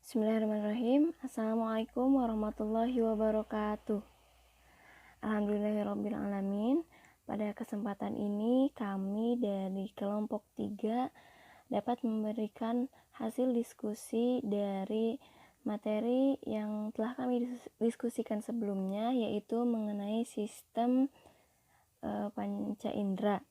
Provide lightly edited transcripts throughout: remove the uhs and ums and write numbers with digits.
Bismillahirrahmanirrahim. Assalamualaikum warahmatullahi wabarakatuh. Alhamdulillahirrabbilalamin. Pada kesempatan ini kami dari kelompok 3 dapat memberikan hasil diskusi dari materi yang telah kami diskusikan sebelumnya, yaitu mengenai sistem panca indera.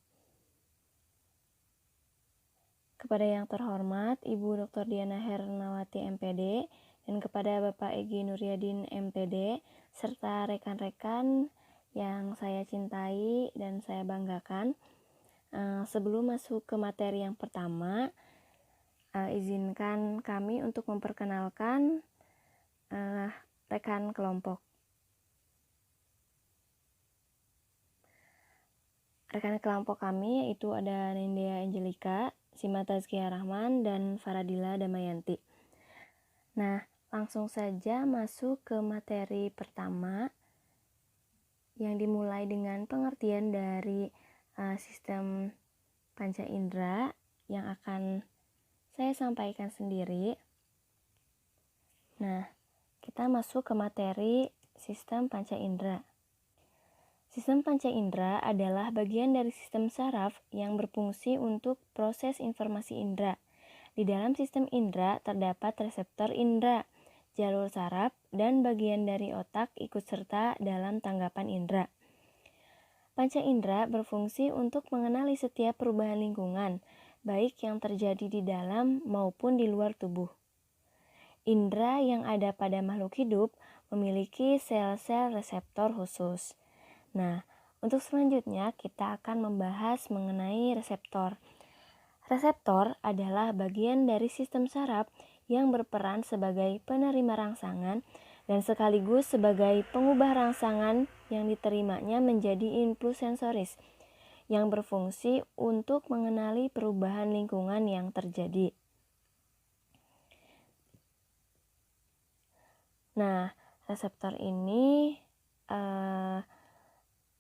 Kepada yang terhormat Ibu Dr. Diana Hernawati MPD dan kepada Bapak Egy Nuryadin MPD serta rekan-rekan yang saya cintai dan saya banggakan, sebelum masuk ke materi yang pertama, izinkan kami untuk memperkenalkan rekan kelompok. Rekan kelompok kami yaitu ada Nindya Angelika, Sima Tazkiyah Rahman, dan Faradila Damayanti. Nah, langsung saja masuk ke materi pertama yang dimulai dengan pengertian dari sistem panca indera yang akan saya sampaikan sendiri. Nah, kita masuk ke materi sistem panca indera. Sistem panca indera adalah bagian dari sistem saraf yang berfungsi untuk proses informasi indera. Di dalam sistem indera terdapat reseptor indera, jalur saraf, dan bagian dari otak ikut serta dalam tanggapan indera. Panca indera berfungsi untuk mengenali setiap perubahan lingkungan, baik yang terjadi di dalam maupun di luar tubuh. Indera yang ada pada makhluk hidup memiliki sel-sel reseptor khusus. Nah, untuk selanjutnya kita akan membahas mengenai reseptor. Reseptor adalah bagian dari sistem saraf yang berperan sebagai penerima rangsangan dan sekaligus sebagai pengubah rangsangan yang diterimanya menjadi impuls sensoris yang berfungsi untuk mengenali perubahan lingkungan yang terjadi. Nah, reseptor ini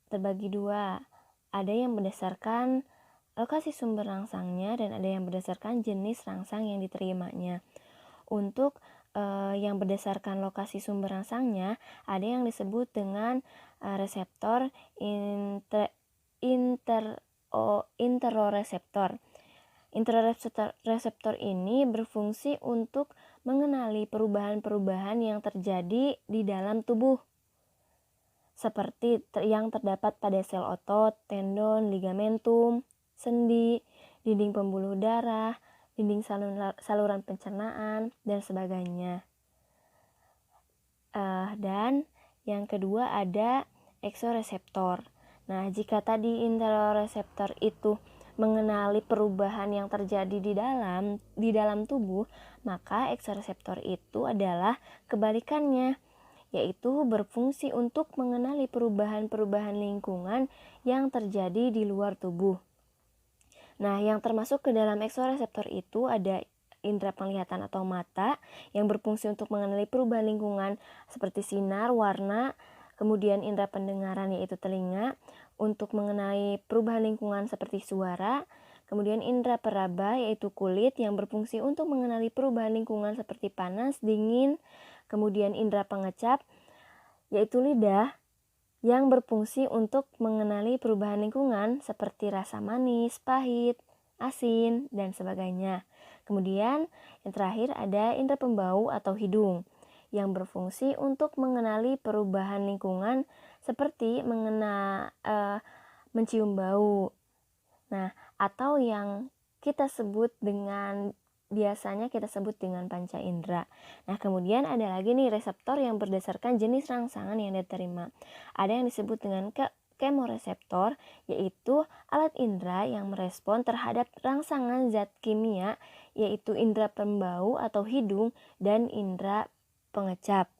terbagi dua. Ada yang berdasarkan lokasi sumber rangsangnya dan ada yang berdasarkan jenis rangsang yang diterimanya. Untuk yang berdasarkan lokasi sumber rangsangnya, ada yang disebut dengan reseptor interoreseptor. Interoreseptor ini berfungsi untuk mengenali perubahan-perubahan yang terjadi di dalam tubuh, seperti yang terdapat pada sel otot, tendon, ligamentum, sendi, dinding pembuluh darah, dinding saluran pencernaan, dan sebagainya. Dan yang kedua ada eksoreseptor. Nah, jika tadi interoreseptor itu mengenali perubahan yang terjadi di dalam tubuh, maka eksoreseptor itu adalah kebalikannya, yaitu berfungsi untuk mengenali perubahan-perubahan lingkungan yang terjadi di luar tubuh. Nah, yang termasuk ke dalam eksoreseptor itu ada indera penglihatan atau mata yang berfungsi untuk mengenali perubahan lingkungan seperti sinar, warna, kemudian indera pendengaran yaitu telinga untuk mengenai perubahan lingkungan seperti suara, kemudian indera peraba yaitu kulit yang berfungsi untuk mengenali perubahan lingkungan seperti panas, dingin, kemudian indera pengecap yaitu lidah yang berfungsi untuk mengenali perubahan lingkungan seperti rasa manis, pahit, asin, dan sebagainya. Kemudian yang terakhir ada indera pembau atau hidung yang berfungsi untuk mengenali perubahan lingkungan seperti mencium bau. Nah, atau yang biasanya kita sebut dengan panca indera. Nah, kemudian ada lagi nih reseptor yang berdasarkan jenis rangsangan yang diterima. Ada yang disebut dengan kemoreseptor, yaitu alat indera yang merespon terhadap rangsangan zat kimia, yaitu indera pembau atau hidung dan indera pengecap.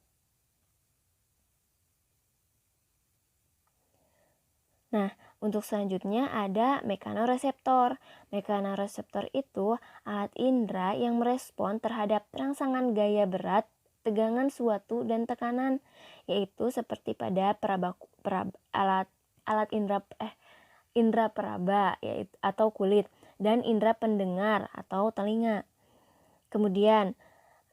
Nah, untuk selanjutnya ada mekanoreseptor. Mekanoreseptor itu alat indera yang merespon terhadap rangsangan gaya berat, tegangan suatu, dan tekanan, yaitu seperti pada alat indera peraba yaitu atau kulit dan indera pendengar atau telinga. Kemudian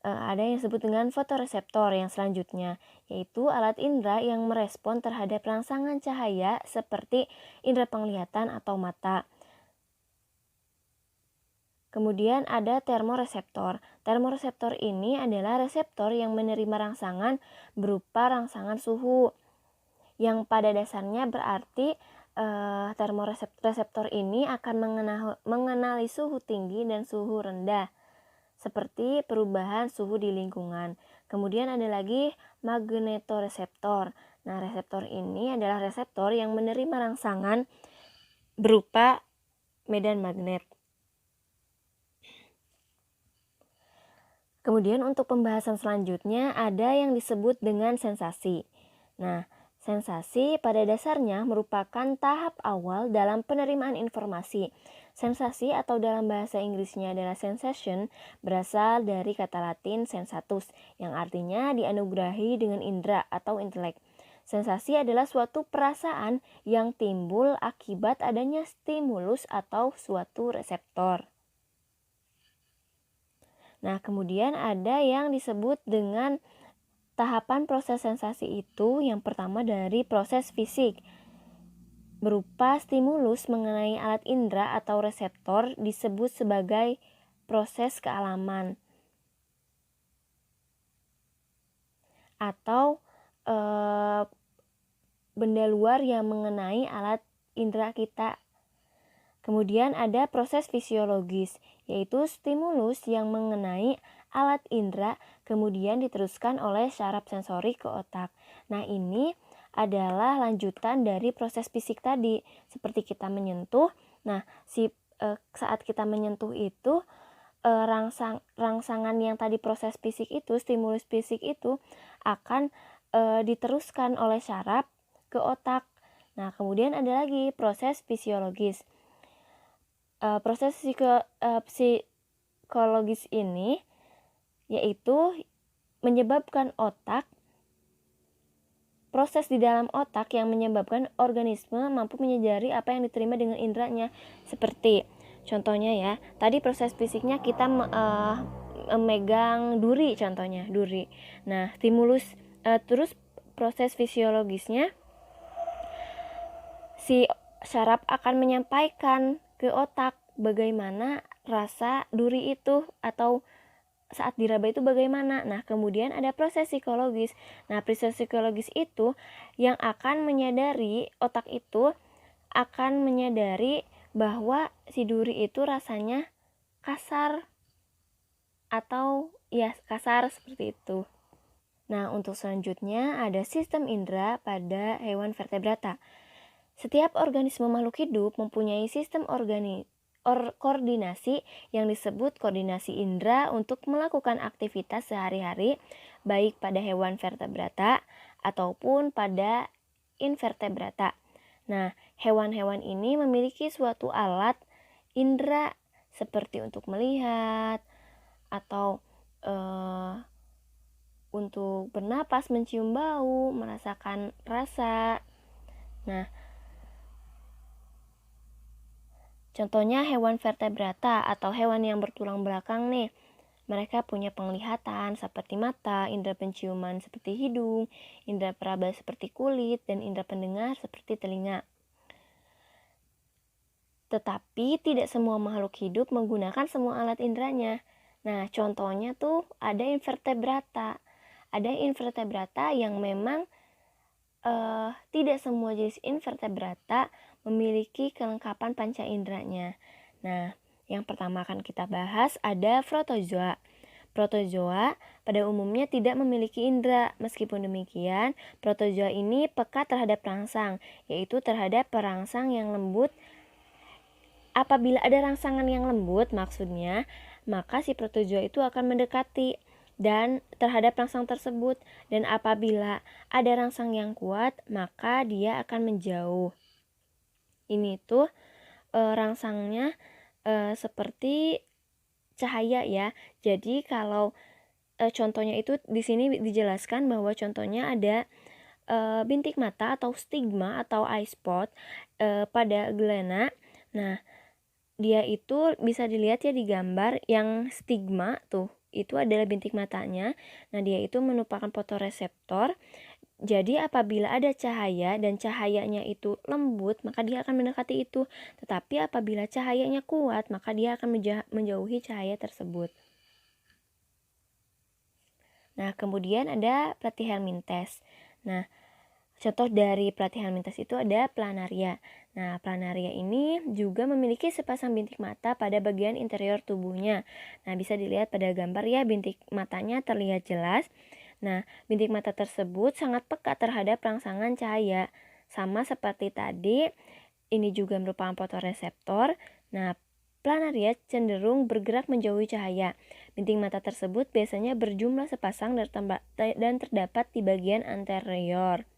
ada yang disebut dengan fotoreseptor yang selanjutnya, yaitu alat indera yang merespon terhadap rangsangan cahaya seperti indera penglihatan atau mata. Kemudian ada termoreseptor. Termoreseptor ini adalah reseptor yang menerima rangsangan berupa rangsangan suhu, yang pada dasarnya berarti termoreseptor ini akan mengenali suhu tinggi dan suhu rendah, seperti perubahan suhu di lingkungan. Kemudian ada lagi magnetoreseptor. Nah, reseptor ini adalah reseptor yang menerima rangsangan berupa medan magnet. Kemudian untuk pembahasan selanjutnya ada yang disebut dengan sensasi. Nah, sensasi pada dasarnya merupakan tahap awal dalam penerimaan informasi. Sensasi atau dalam bahasa Inggrisnya adalah sensation berasal dari kata Latin sensatus yang artinya dianugerahi dengan indera atau intelek. Sensasi adalah suatu perasaan yang timbul akibat adanya stimulus atau suatu reseptor. Nah, kemudian ada yang disebut dengan tahapan proses sensasi itu. Yang pertama dari proses fisik, berupa stimulus mengenai alat indera atau reseptor disebut sebagai proses kealaman. Atau benda luar yang mengenai alat indera kita. Kemudian ada proses fisiologis, yaitu stimulus yang mengenai alat indera kemudian diteruskan oleh syaraf sensori ke otak. Nah, ini adalah lanjutan dari proses fisik tadi, seperti kita menyentuh. Nah, saat kita menyentuh itu rangsangan yang tadi proses fisik itu, stimulus fisik itu akan diteruskan oleh syaraf ke otak. Nah, kemudian ada lagi proses fisiologis. Proses psikologis ini yaitu menyebabkan proses di dalam otak yang menyebabkan organisme mampu menyadari apa yang diterima dengan inderanya. Seperti contohnya ya, tadi proses fisiknya kita memegang duri, contohnya duri. Nah, stimulus terus proses fisiologisnya, si syaraf akan menyampaikan ke otak bagaimana rasa duri itu atau saat diraba itu bagaimana. Nah, kemudian ada proses psikologis. Nah, proses psikologis itu yang akan menyadari, otak itu akan menyadari bahwa si duri itu rasanya kasar atau ya kasar seperti itu. Nah, untuk selanjutnya ada sistem indera pada hewan vertebrata. Setiap organisme makhluk hidup mempunyai sistem koordinasi yang disebut koordinasi indera untuk melakukan aktivitas sehari-hari, baik pada hewan vertebrata ataupun pada invertebrata. Nah, hewan-hewan ini memiliki suatu alat indera seperti untuk melihat atau untuk bernapas, mencium bau, merasakan rasa. Nah, contohnya hewan vertebrata atau hewan yang bertulang belakang nih. Mereka punya penglihatan seperti mata, indera penciuman seperti hidung, indera peraba seperti kulit, dan indera pendengar seperti telinga. Tetapi tidak semua makhluk hidup menggunakan semua alat inderanya. Nah, contohnya tuh ada invertebrata. Ada invertebrata yang memang tidak semua jenis invertebrata memiliki kelengkapan panca inderanya. Nah, yang pertama akan kita bahas ada protozoa. Protozoa pada umumnya tidak memiliki indera. Meskipun demikian, protozoa ini peka terhadap rangsang, yaitu terhadap perangsang yang lembut. Apabila ada rangsangan yang lembut, maksudnya, maka si protozoa itu akan mendekati dan terhadap rangsang tersebut, dan apabila ada rangsang yang kuat maka dia akan menjauh. Ini tuh rangsangnya seperti cahaya ya. Jadi kalau contohnya itu di sini dijelaskan bahwa contohnya ada bintik mata atau stigma atau eye spot pada glena. Nah, dia itu bisa dilihat ya di gambar yang stigma tuh. itu adalah bintik matanya. Nah, dia itu merupakan fotoreseptor. Jadi apabila ada cahaya dan cahayanya itu lembut, maka dia akan mendekati itu. Tetapi apabila cahayanya kuat, maka dia akan menjauhi cahaya tersebut. Nah, kemudian ada platyhelminthes. Nah, contoh dari platyhelminthes itu ada planaria. Nah, planaria ini juga memiliki sepasang bintik mata pada bagian interior tubuhnya. Nah, bisa dilihat pada gambar ya, bintik matanya terlihat jelas. Nah, bintik mata tersebut sangat peka terhadap rangsangan cahaya. Sama seperti tadi, ini juga merupakan fotoreseptor. Nah, planaria cenderung bergerak menjauhi cahaya. Bintik mata tersebut biasanya berjumlah sepasang dan terdapat di bagian anterior.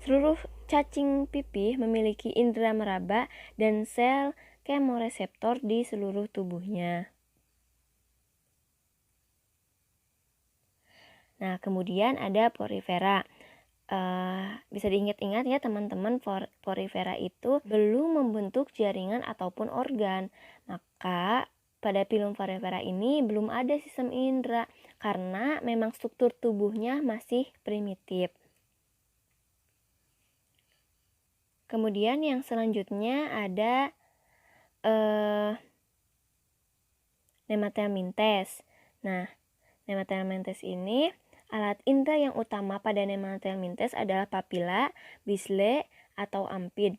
Seluruh cacing pipih memiliki indera meraba dan sel kemoreseptor di seluruh tubuhnya. Nah, kemudian ada porifera. Bisa diingat-ingat ya teman-teman, porifera itu belum membentuk jaringan ataupun organ. Maka pada pilum porifera ini belum ada sistem indera karena memang struktur tubuhnya masih primitif. Kemudian yang selanjutnya ada nemathelminthes. Nah, nemathelminthes ini alat indera yang utama pada nemathelminthes adalah papila, bisle, atau ampid.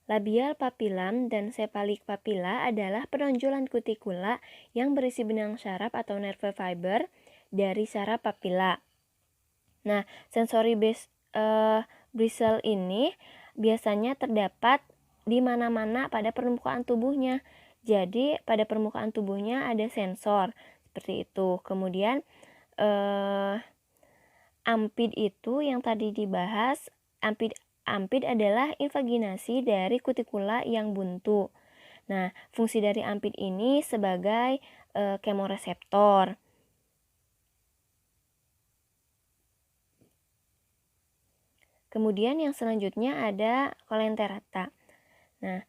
Labial papilam dan cephalic papilla adalah penonjolan kutikula yang berisi benang syaraf atau nerve fiber dari syaraf papila. Nah, sensory bristle ini biasanya terdapat di mana-mana pada permukaan tubuhnya. Jadi, pada permukaan tubuhnya ada sensor seperti itu. Kemudian ampid itu yang tadi dibahas, ampid adalah invaginasi dari kutikula yang buntu. Nah, fungsi dari ampid ini sebagai kemoreseptor. Kemudian yang selanjutnya ada colenterata. Nah,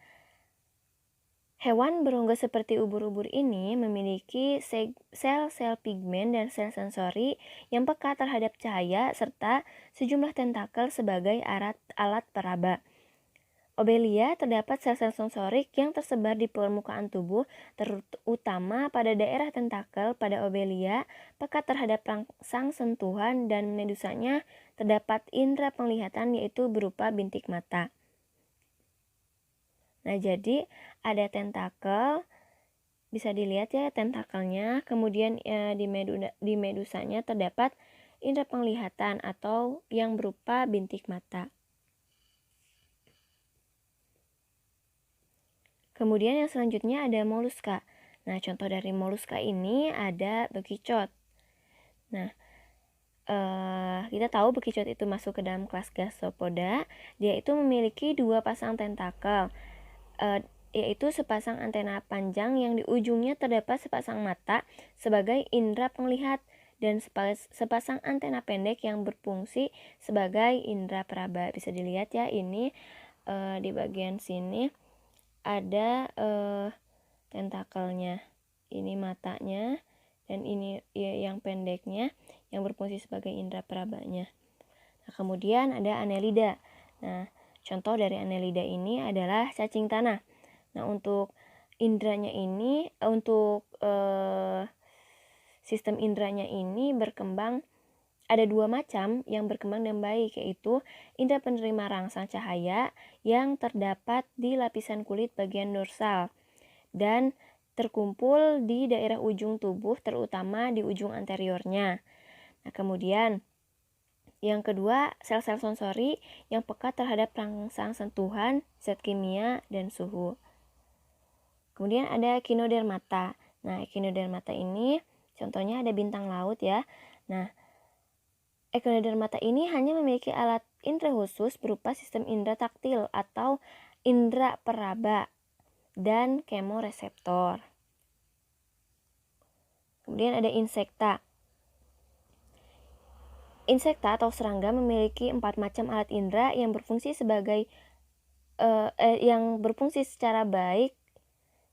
hewan berongga seperti ubur-ubur ini memiliki sel-sel pigmen dan sel sensori yang peka terhadap cahaya serta sejumlah tentakel sebagai alat peraba. Obelia terdapat sel-sel sensorik yang tersebar di permukaan tubuh, terutama pada daerah tentakel. Pada obelia, peka terhadap rangsang sentuhan dan medusanya terdapat indera penglihatan yaitu berupa bintik mata. Nah, jadi ada tentakel, bisa dilihat ya tentakelnya. Kemudian di medusanya terdapat indera penglihatan atau yang berupa bintik mata. Kemudian yang selanjutnya ada moluska. Nah, contoh dari moluska ini ada bekicot. Nah, kita tahu bekicot itu masuk ke dalam kelas Gastropoda. Dia itu memiliki dua pasang tentakel, yaitu sepasang antena panjang yang di ujungnya terdapat sepasang mata sebagai indera penglihat dan sepasang antena pendek yang berfungsi sebagai indera peraba. Bisa dilihat ya, ini di bagian sini ada tentakelnya. Ini matanya dan ini ya, yang pendeknya yang berfungsi sebagai indera perabanya. Nah, kemudian ada annelida. Nah, contoh dari annelida ini adalah cacing tanah. Nah, untuk inderanya ini, untuk sistem inderanya ini berkembang, ada dua macam yang berkembang dengan baik, yaitu indera penerima rangsang cahaya yang terdapat di lapisan kulit bagian dorsal dan terkumpul di daerah ujung tubuh, terutama di ujung anteriornya. Nah, kemudian yang kedua, sel-sel sensori yang peka terhadap rangsang sentuhan, zat kimia, dan suhu. Kemudian ada echinodermata. Nah, echinodermata ini contohnya ada bintang laut ya. Nah, echinodermata ini hanya memiliki alat indera khusus berupa sistem indera taktil atau indera peraba dan kemoreseptor. Kemudian ada insekta. Insekta atau serangga memiliki 4 macam alat indera yang berfungsi secara baik,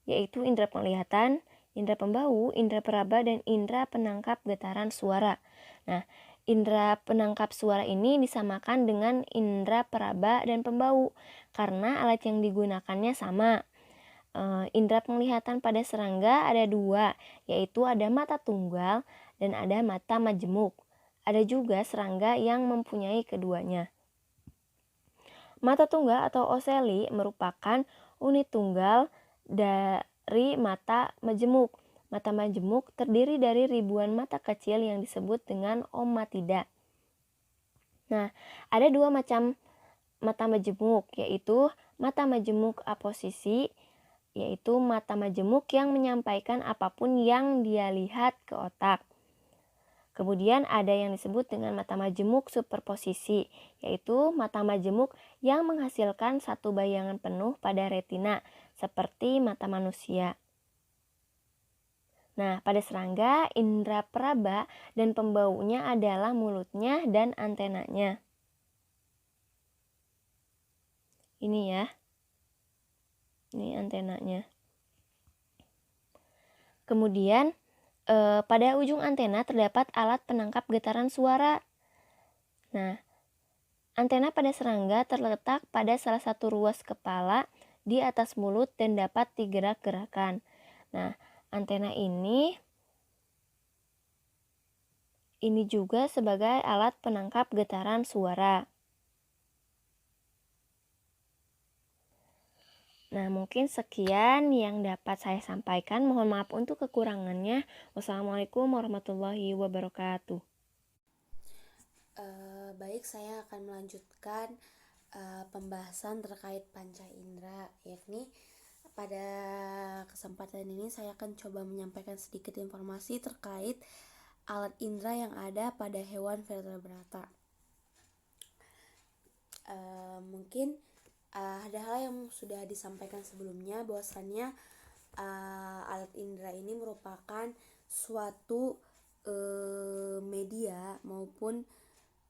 yaitu indera penglihatan indera pembau, indera peraba, dan indera penangkap getaran suara. Nah, indera penangkap suara ini disamakan dengan indera peraba dan pembau karena alat yang digunakannya sama. Indera penglihatan pada serangga ada dua, yaitu ada mata tunggal dan ada mata majemuk. Ada juga serangga yang mempunyai keduanya. Mata tunggal atau oceli merupakan unit tunggal dari mata majemuk. Mata majemuk terdiri dari ribuan mata kecil yang disebut dengan omatida. Nah, ada dua macam mata majemuk, yaitu mata majemuk aposisi, yaitu mata majemuk yang menyampaikan apapun yang dia lihat ke otak. Kemudian ada yang disebut dengan mata majemuk superposisi, yaitu mata majemuk yang menghasilkan satu bayangan penuh pada retina, seperti mata manusia. Nah, pada serangga, indera peraba dan pembaunya adalah mulutnya dan antenanya. Ini ya. Ini antenanya. Kemudian pada ujung antena terdapat alat penangkap getaran suara. Nah, antena pada serangga terletak pada salah satu ruas kepala di atas mulut dan dapat digerak-gerakan. Nah, antena ini juga sebagai alat penangkap getaran suara. Nah, mungkin sekian yang dapat saya sampaikan. Mohon maaf untuk kekurangannya. Wassalamualaikum warahmatullahi wabarakatuh. Baik, saya akan melanjutkan pembahasan terkait panca indera, yakni pada kesempatan ini saya akan coba menyampaikan sedikit informasi terkait alat indera yang ada pada hewan vertebrata. Mungkin ada hal yang sudah disampaikan sebelumnya, bahwasannya alat indera ini merupakan suatu media maupun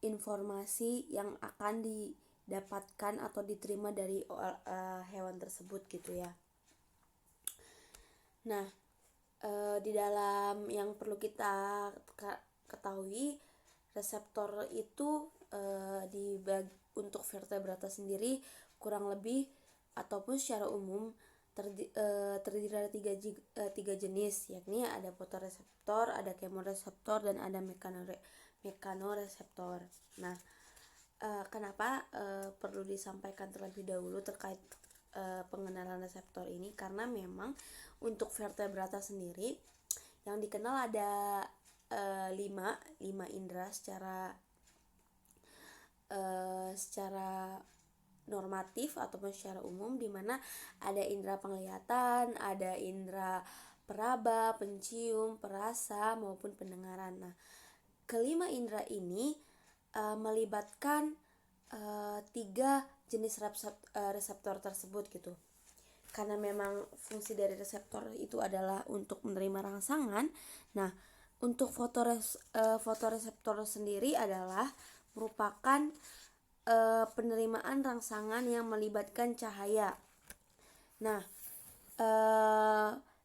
informasi yang akan didapatkan atau diterima dari hewan tersebut gitu ya. Nah, di dalam yang perlu kita ketahui, reseptor itu untuk vertebrata sendiri kurang lebih ataupun secara umum terdiri dari tiga jenis, yakni ada fotoreseptor, ada kemoreseptor, dan ada mekanoreseptor. Nah, kenapa perlu disampaikan terlebih dahulu terkait pengenalan reseptor ini? Karena memang untuk vertebrata sendiri yang dikenal ada 5 indera secara normatif ataupun secara umum, di mana ada indera penglihatan, ada indera peraba, pencium, perasa maupun pendengaran. Nah, kelima indera ini melibatkan 3 jenis reseptor tersebut gitu. Karena memang fungsi dari reseptor itu adalah untuk menerima rangsangan. Nah, untuk fotoreseptor sendiri adalah merupakan penerimaan rangsangan yang melibatkan cahaya. Nah,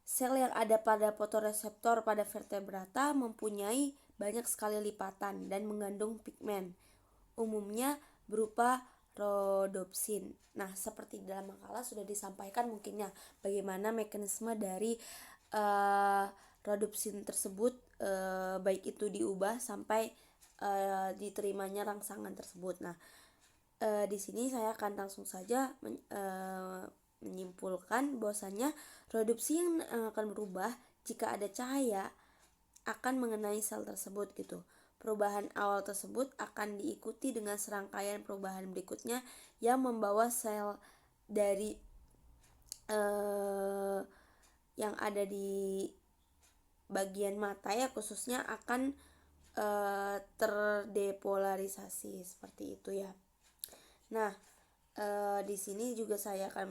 sel yang ada pada fotoreseptor pada vertebrata mempunyai banyak sekali lipatan dan mengandung pigmen, umumnya berupa rhodopsin. Nah, seperti dalam makalah sudah disampaikan mungkinnya bagaimana mekanisme dari rhodopsin tersebut, baik itu diubah sampai diterimanya rangsangan tersebut. Nah, di sini saya akan langsung saja menyimpulkan bahwasanya rhodopsin yang akan berubah jika ada cahaya akan mengenai sel tersebut gitu. Perubahan awal tersebut akan diikuti dengan serangkaian perubahan berikutnya yang membawa sel dari yang ada di bagian mata ya khususnya akan terdepolarisasi seperti itu ya. Nah, di sini juga saya akan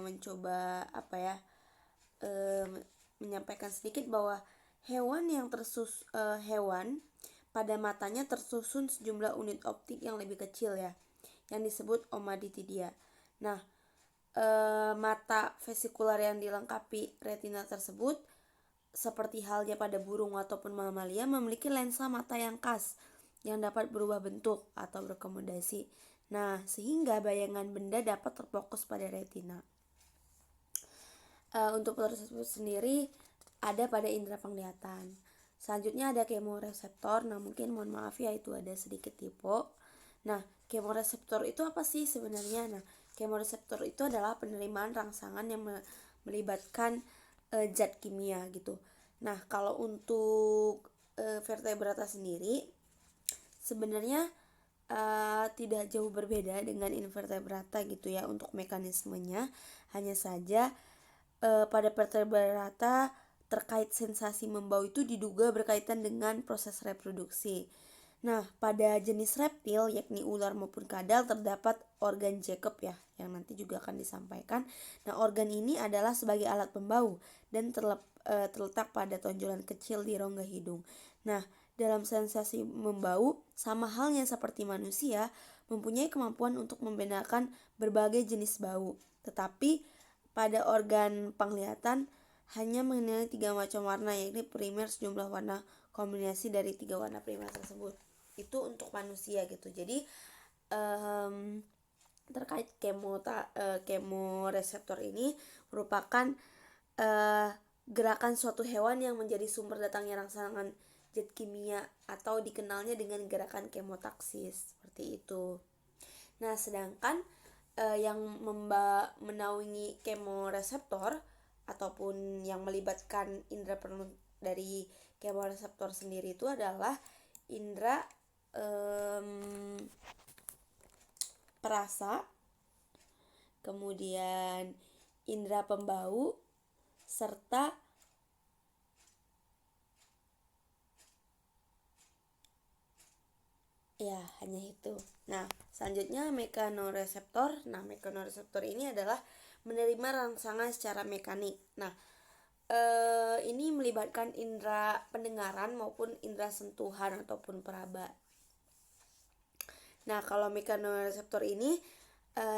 mencoba menyampaikan sedikit bahwa hewan pada matanya tersusun sejumlah unit optik yang lebih kecil ya, yang disebut omaditidia. Nah, mata vesikular yang dilengkapi retina tersebut seperti halnya pada burung ataupun mamalia memiliki lensa mata yang khas yang dapat berubah bentuk atau berkomodasi. Nah, sehingga bayangan benda dapat terfokus pada retina. Untuk proses sendiri ada pada indera penglihatan. Selanjutnya ada kemoreseptor. Nah, mungkin mohon maaf ya, itu ada sedikit typo. Nah, kemoreseptor itu apa sih sebenarnya? Nah, kemoreseptor itu adalah penerimaan rangsangan yang melibatkan zat kimia gitu. Nah, kalau untuk vertebrata sendiri sebenarnya tidak jauh berbeda dengan invertebrata gitu ya untuk mekanismenya. Hanya saja pada vertebrata terkait sensasi membau itu diduga berkaitan dengan proses reproduksi. Nah, pada jenis reptil yakni ular maupun kadal terdapat organ Jacob ya, yang nanti juga akan disampaikan. Nah, organ ini adalah sebagai alat pembau dan terletak pada tonjolan kecil di rongga hidung. Nah, dalam sensasi membau, sama halnya seperti manusia, mempunyai kemampuan untuk membedakan berbagai jenis bau. Tetapi pada organ penglihatan hanya mengenali 3 macam warna, yakni primer sejumlah warna kombinasi dari 3 warna primer tersebut. Itu untuk manusia gitu. Jadi terkait kemoreseptor ini merupakan gerakan suatu hewan yang menjadi sumber datangnya rangsangan zat kimia atau dikenalnya dengan gerakan kemotaksis seperti itu. Nah, sedangkan yang menaungi kemoreseptor ataupun yang melibatkan indera penuh dari kemoreseptor sendiri itu adalah indera perasa, kemudian indera pembau, serta ya hanya itu. Nah, selanjutnya mekanoreseptor. Nah, mekanoreseptor ini adalah menerima rangsangan secara mekanik. Nah, ini melibatkan indera pendengaran maupun indera sentuhan ataupun peraba. Nah, kalau mekanoreseptor ini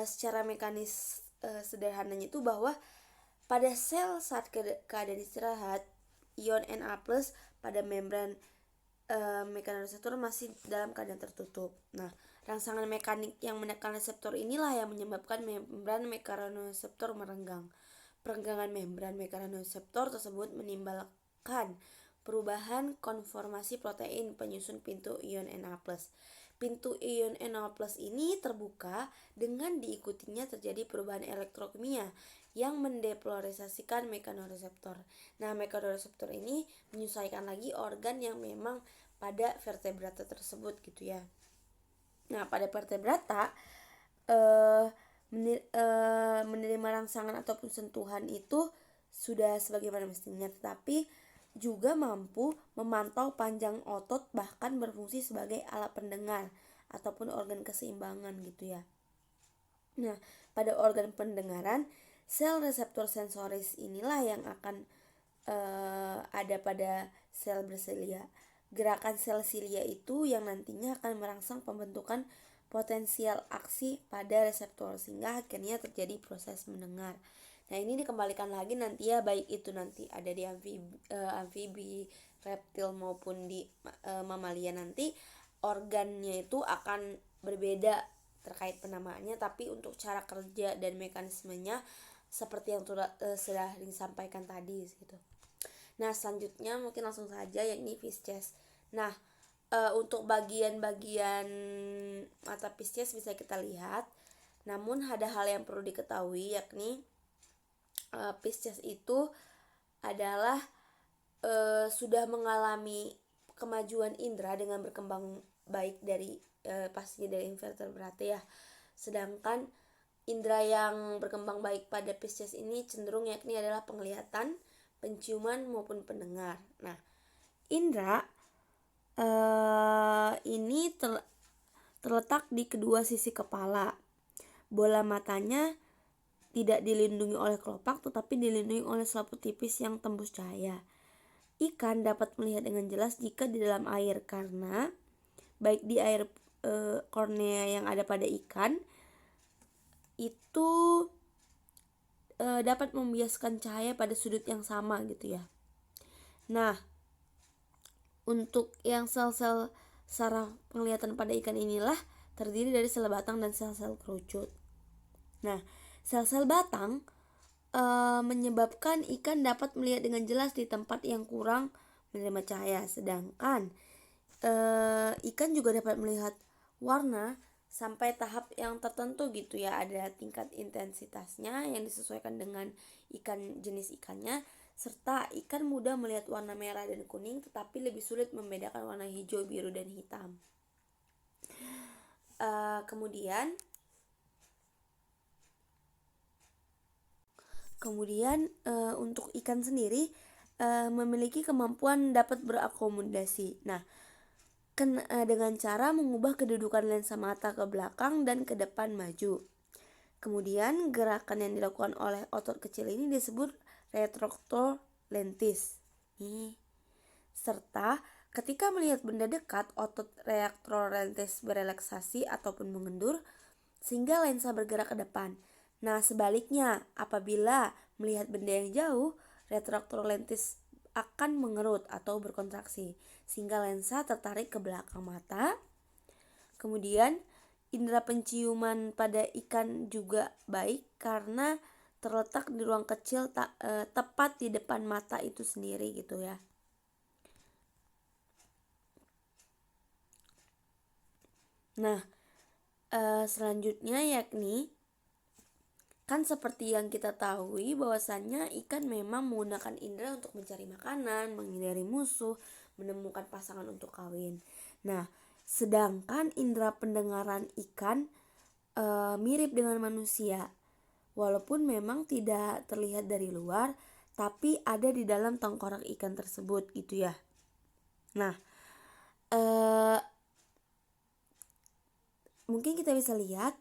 secara mekanis sederhananya itu bahwa pada sel saat keadaan istirahat, ion Na+ pada membran mekanoreseptor masih dalam keadaan tertutup. Nah, rangsangan mekanik yang menekan reseptor inilah yang menyebabkan membran mekanoreseptor merenggang. Perenggangan membran mekanoreseptor tersebut menimbulkan perubahan konformasi protein penyusun pintu ion Na+. Pintu ion Na+ ini terbuka dengan diikutinya terjadi perubahan elektrokimia yang mendepolarisasikan mekanoreseptor. Nah, mekanoreseptor ini menyesuaikan lagi organ yang memang pada vertebrata tersebut gitu ya. Nah, pada vertebrata menerima rangsangan ataupun sentuhan itu sudah sebagaimana mestinya, tetapi juga mampu memantau panjang otot, bahkan berfungsi sebagai alat pendengar ataupun organ keseimbangan gitu ya. Nah, pada organ pendengaran, sel reseptor sensoris inilah yang akan ada pada sel bersilia. Gerakan sel silia itu yang nantinya akan merangsang pembentukan potensial aksi pada reseptor sehingga akhirnya terjadi proses mendengar. Nah, ini dikembalikan lagi nanti ya, baik itu nanti ada di amfibi, reptil maupun di mamalia, nanti organnya itu akan berbeda terkait penamaannya, tapi untuk cara kerja dan mekanismenya seperti yang sudah disampaikan tadi gitu. Nah, selanjutnya mungkin langsung saja yakni Pisces. Nah, untuk bagian-bagian mata Pisces bisa kita lihat. Namun ada hal yang perlu diketahui yakni Pisces itu adalah sudah mengalami kemajuan indera dengan berkembang baik dari pastinya dari invertebrata ya. Sedangkan indera yang berkembang baik pada Pisces ini cenderung yakni adalah penglihatan, penciuman maupun pendengar. Nah, indera ini terletak di kedua sisi kepala. Bola matanya tidak dilindungi oleh kelopak tetapi dilindungi oleh selaput tipis yang tembus cahaya. Ikan dapat melihat dengan jelas jika di dalam air karena baik di air kornea yang ada pada ikan itu dapat membiaskan cahaya pada sudut yang sama gitu ya. Nah, untuk yang sel-sel saraf penglihatan pada ikan inilah terdiri dari sel batang dan sel-sel kerucut. Nah, sel-sel batang menyebabkan ikan dapat melihat dengan jelas di tempat yang kurang menerima cahaya, sedangkan ikan juga dapat melihat warna sampai tahap yang tertentu gitu ya. Ada tingkat intensitasnya yang disesuaikan dengan ikan jenis ikannya, serta ikan mudah melihat warna merah dan kuning tetapi lebih sulit membedakan warna hijau, biru, dan hitam. Kemudian untuk ikan sendiri memiliki kemampuan dapat berakomodasi. Nah, dengan cara mengubah kedudukan lensa mata ke belakang dan ke depan maju. Kemudian gerakan yang dilakukan oleh otot kecil ini disebut retroktor lentis. Serta ketika melihat benda dekat, otot retroktor lentis berelaksasi ataupun mengendur sehingga lensa bergerak ke depan. Nah, sebaliknya, apabila melihat benda yang jauh, retroktor lentis akan mengerut atau berkontraksi sehingga lensa tertarik ke belakang mata. Kemudian indera penciuman pada ikan juga baik karena terletak di ruang kecil tepat di depan mata itu sendiri gitu ya. Nah, selanjutnya yakni kan seperti yang kita tahu bahwasannya ikan memang menggunakan indera untuk mencari makanan, menghindari musuh, menemukan pasangan untuk kawin. Nah, sedangkan indera pendengaran ikan mirip dengan manusia. Walaupun memang tidak terlihat dari luar, tapi ada di dalam tengkorak ikan tersebut gitu ya. Nah, mungkin kita bisa lihat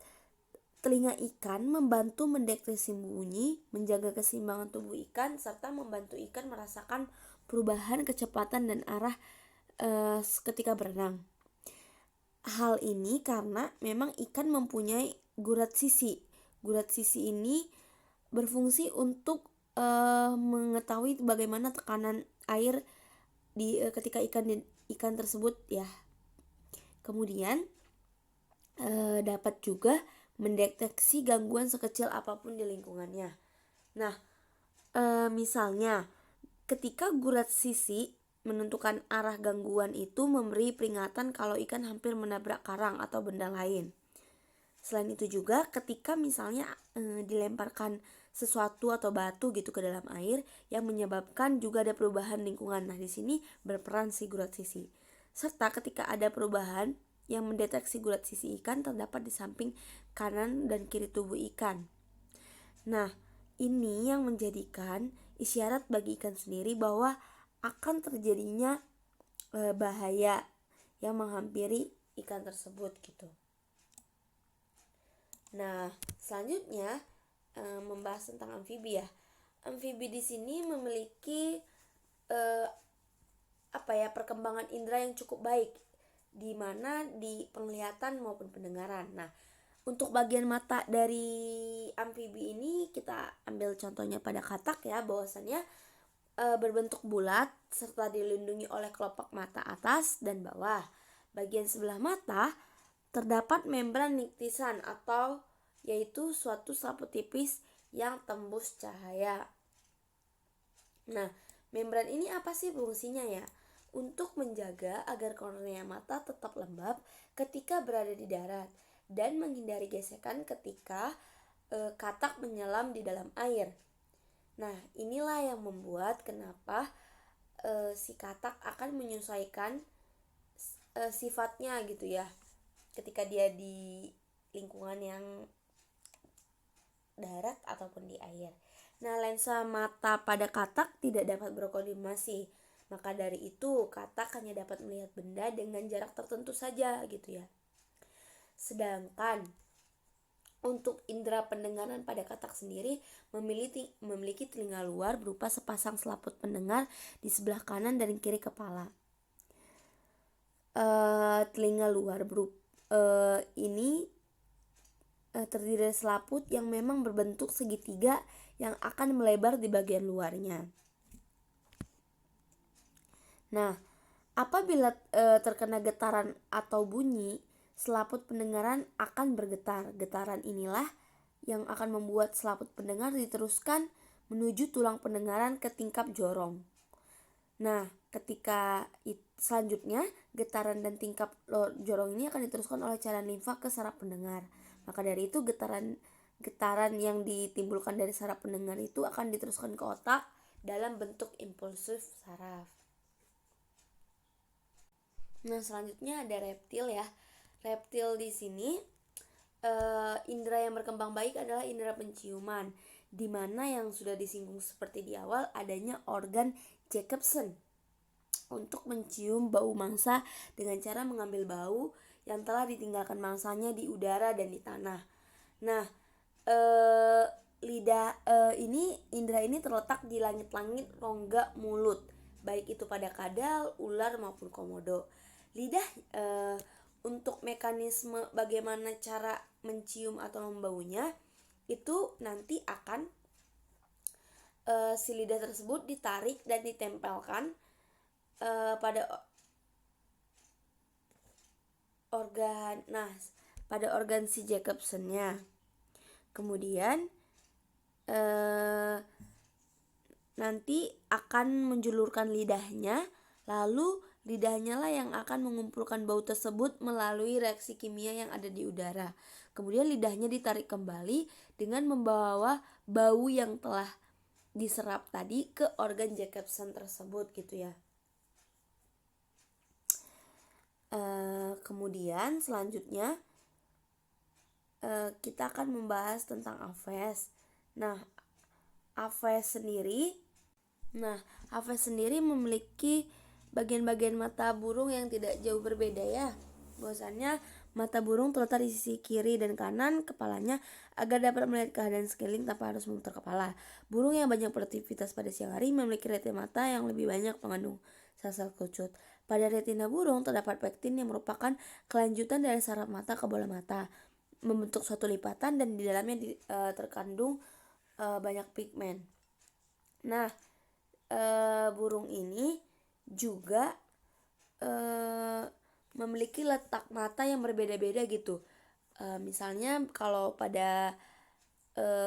telinga ikan membantu mendeteksi bunyi, menjaga keseimbangan tubuh ikan, serta membantu ikan merasakan perubahan kecepatan dan arah ketika berenang. Hal ini karena memang ikan mempunyai gurat sisi. Gurat sisi ini berfungsi untuk mengetahui bagaimana tekanan air ketika ikan tersebut ya. Kemudian dapat juga mendeteksi gangguan sekecil apapun di lingkungannya. Nah, misalnya ketika gurat sisi menentukan arah gangguan itu memberi peringatan kalau ikan hampir menabrak karang atau benda lain. Selain itu juga ketika misalnya dilemparkan sesuatu atau batu gitu ke dalam air yang menyebabkan juga ada perubahan lingkungan. Nah, di sini berperan si gurat sisi. Serta ketika ada perubahan yang mendeteksi gurat sisi ikan terdapat di samping kanan dan kiri tubuh ikan. Nah, ini yang menjadikan isyarat bagi ikan sendiri bahwa akan terjadinya bahaya yang menghampiri ikan tersebut gitu. Nah, selanjutnya membahas tentang amfibi ya. Amfibi di sini memiliki perkembangan indera yang cukup baik di mana di penglihatan maupun pendengaran. Nah, untuk bagian mata dari amfibi ini kita ambil contohnya pada katak ya, bahwasannya berbentuk bulat serta dilindungi oleh kelopak mata atas dan bawah. Bagian sebelah mata terdapat membran niktisan atau yaitu suatu selaput tipis yang tembus cahaya. Nah, membran ini apa sih fungsinya ya? Untuk menjaga agar kornea mata tetap lembab ketika berada di darat dan menghindari gesekan ketika katak menyelam di dalam air. Nah, inilah yang membuat kenapa si katak akan menyesuaikan sifatnya gitu ya ketika dia di lingkungan yang darat ataupun di air. Nah, lensa mata pada katak tidak dapat berkoordinasi. Maka dari itu, katak hanya dapat melihat benda dengan jarak tertentu saja gitu ya. Sedangkan untuk indera pendengaran pada katak sendiri memiliki telinga luar berupa sepasang selaput pendengar di sebelah kanan dan kiri kepala. Telinga luar ini terdiri dari selaput yang memang berbentuk segitiga yang akan melebar di bagian luarnya. Nah, apabila terkena getaran atau bunyi, selaput pendengaran akan bergetar. Getaran inilah yang akan membuat selaput pendengar diteruskan menuju tulang pendengaran ke tingkap jorong. Nah, selanjutnya getaran dan tingkap jorong ini akan diteruskan oleh cairan limfa ke saraf pendengar. Maka dari itu getaran yang ditimbulkan dari saraf pendengar itu akan diteruskan ke otak dalam bentuk impulsif saraf. Nah, selanjutnya ada reptil ya. Reptil di sini indera yang berkembang baik adalah indera penciuman, di mana yang sudah disinggung seperti di awal adanya organ Jacobson untuk mencium bau mangsa dengan cara mengambil bau yang telah ditinggalkan mangsanya di udara dan di tanah. Nah, indera ini terletak di langit-langit rongga mulut, baik itu pada kadal, ular maupun komodo. Lidah untuk mekanisme bagaimana cara mencium atau membaunya itu nanti akan si lidah tersebut ditarik dan ditempelkan pada organ si Jacobson-nya. Kemudian nanti akan menjulurkan lidahnya, lalu lidahnya lah yang akan mengumpulkan bau tersebut melalui reaksi kimia yang ada di udara. Kemudian lidahnya ditarik kembali dengan membawa bau yang telah diserap tadi ke organ Jacobson tersebut gitu ya. Kemudian selanjutnya kita akan membahas tentang aves. Nah, aves sendiri memiliki bagian-bagian mata burung yang tidak jauh berbeda ya. Bahwasannya mata burung terletak di sisi kiri dan kanan kepalanya agar dapat melihat keadaan sekeliling tanpa harus memutar kepala. Burung yang banyak beraktivitas pada siang hari memiliki retina mata yang lebih banyak mengandung sel-sel kerucut. Pada retina burung terdapat pektin yang merupakan kelanjutan dari saraf mata ke bola mata, membentuk suatu lipatan dan di dalamnya terkandung banyak pigmen. Nah, burung ini juga memiliki letak mata yang berbeda-beda gitu. Misalnya kalau pada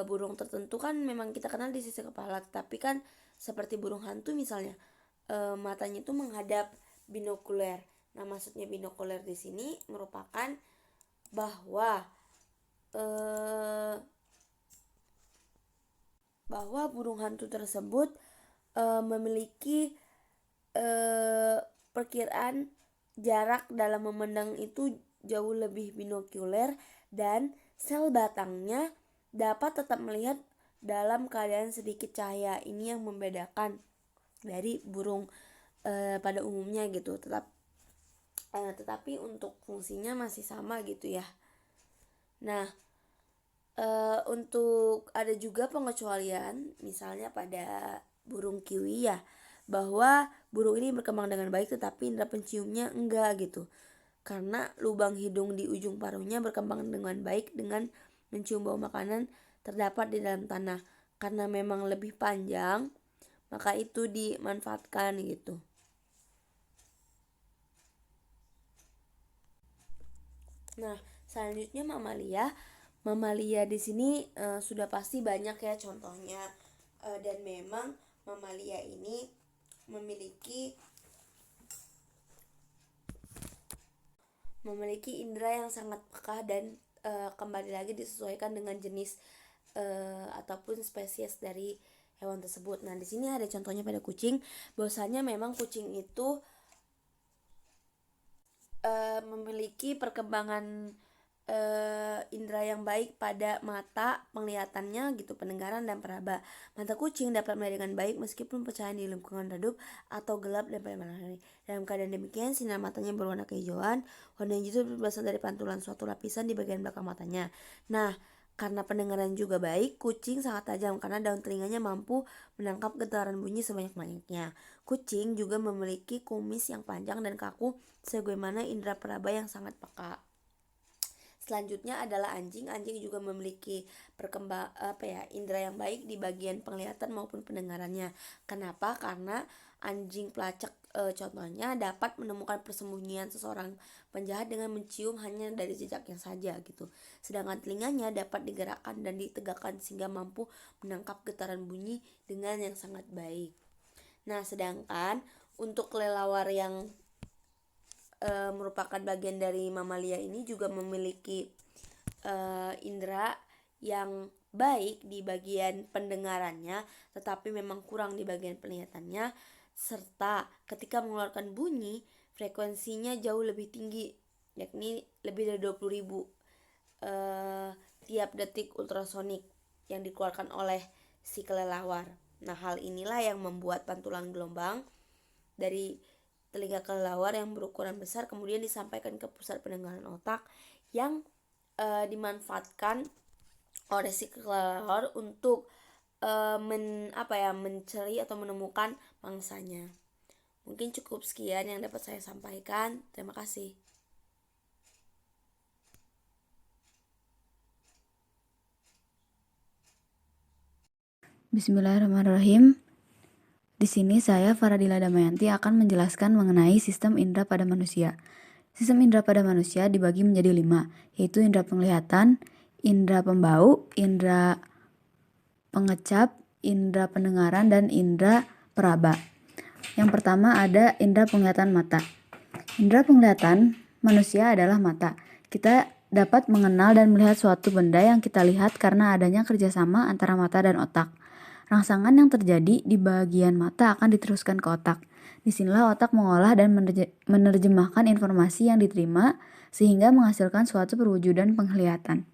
burung tertentu kan memang kita kenal di sisi kepala, tapi kan seperti burung hantu misalnya matanya itu menghadap binokuler. Nah, maksudnya binokuler di sini merupakan bahwa burung hantu tersebut memiliki perkiraan jarak dalam memandang itu jauh lebih binokuler dan sel batangnya dapat tetap melihat dalam keadaan sedikit cahaya. Ini yang membedakan dari burung pada umumnya gitu. Tetapi untuk fungsinya masih sama gitu ya. Nah, untuk ada juga pengecualian, misalnya pada burung kiwi ya, bahwa burung ini berkembang dengan baik tetapi indera penciumnya enggak gitu. Karena lubang hidung di ujung paruhnya berkembang dengan baik dengan mencium bau makanan terdapat di dalam tanah. Karena memang lebih panjang, maka itu dimanfaatkan gitu. Nah, selanjutnya mamalia. Mamalia di sini sudah pasti banyak ya contohnya, dan memang mamalia ini memiliki indera yang sangat peka dan kembali lagi disesuaikan dengan jenis ataupun spesies dari hewan tersebut. Nah, di sini ada contohnya pada kucing. Bahwasanya memang kucing itu memiliki perkembangan indera yang baik pada mata, penglihatannya gitu, pendengaran dan peraba. Mata kucing dapat melihat dengan baik meskipun percahayaan di lingkungan redup atau gelap dan pada malam hari. Dalam keadaan demikian, sinar matanya berwarna kehijauan. Warna hijau berasal dari pantulan suatu lapisan di bagian belakang matanya. Nah, karena pendengaran juga baik, kucing sangat tajam karena daun telinganya mampu menangkap getaran bunyi sebanyak-banyaknya. Kucing juga memiliki kumis yang panjang dan kaku sebagaimana indera peraba yang sangat peka. Selanjutnya adalah anjing. Anjing juga memiliki indera yang baik di bagian penglihatan maupun pendengarannya. Kenapa? Karena anjing pelacak Contohnya dapat menemukan persembunyian seseorang penjahat dengan mencium hanya dari jejaknya saja gitu. Sedangkan telinganya dapat digerakkan dan ditegakkan sehingga mampu menangkap getaran bunyi dengan yang sangat baik. Nah, sedangkan untuk kelelawar yang merupakan bagian dari mamalia ini juga memiliki indera yang baik di bagian pendengarannya, tetapi memang kurang di bagian penglihatannya, serta ketika mengeluarkan bunyi frekuensinya jauh lebih tinggi, yakni lebih dari 20.000 tiap detik ultrasonik yang dikeluarkan oleh si kelelawar. Nah, hal inilah yang membuat pantulan gelombang dari telinga kelelawar yang berukuran besar kemudian disampaikan ke pusat pendengaran otak yang dimanfaatkan oleh si kelelawar untuk mencari atau menemukan mangsanya. Mungkin cukup sekian yang dapat saya sampaikan. Terima kasih. Bismillahirrahmanirrahim. Di sini saya Faradila Damayanti akan menjelaskan mengenai sistem indera pada manusia. Sistem indera pada manusia dibagi menjadi 5, yaitu indera penglihatan, indera pembau, indera pengecap, indera pendengaran, dan indera peraba. Yang pertama ada indera penglihatan mata. Indera penglihatan manusia adalah mata. Kita dapat mengenal dan melihat suatu benda yang kita lihat karena adanya kerjasama antara mata dan otak. Rangsangan yang terjadi di bagian mata akan diteruskan ke otak. Disinilah otak mengolah dan menerjemahkan informasi yang diterima sehingga menghasilkan suatu perwujudan penglihatan.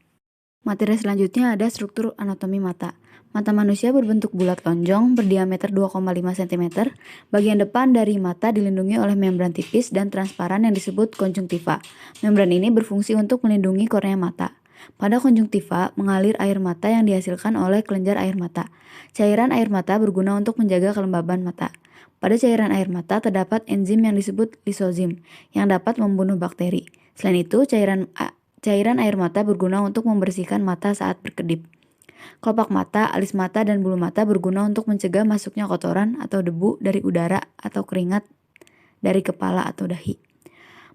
Materi selanjutnya ada struktur anatomi mata. Mata manusia berbentuk bulat lonjong berdiameter 2,5 cm. Bagian depan dari mata dilindungi oleh membran tipis dan transparan yang disebut konjungtiva. Membran ini berfungsi untuk melindungi kornea mata. Pada konjungtiva mengalir air mata yang dihasilkan oleh kelenjar air mata. Cairan air mata berguna untuk menjaga kelembaban mata. Pada cairan air mata terdapat enzim yang disebut lisozim yang dapat membunuh bakteri. Selain itu, cairan air mata berguna untuk membersihkan mata saat berkedip. Kelopak mata, alis mata, dan bulu mata berguna untuk mencegah masuknya kotoran atau debu dari udara atau keringat dari kepala atau dahi.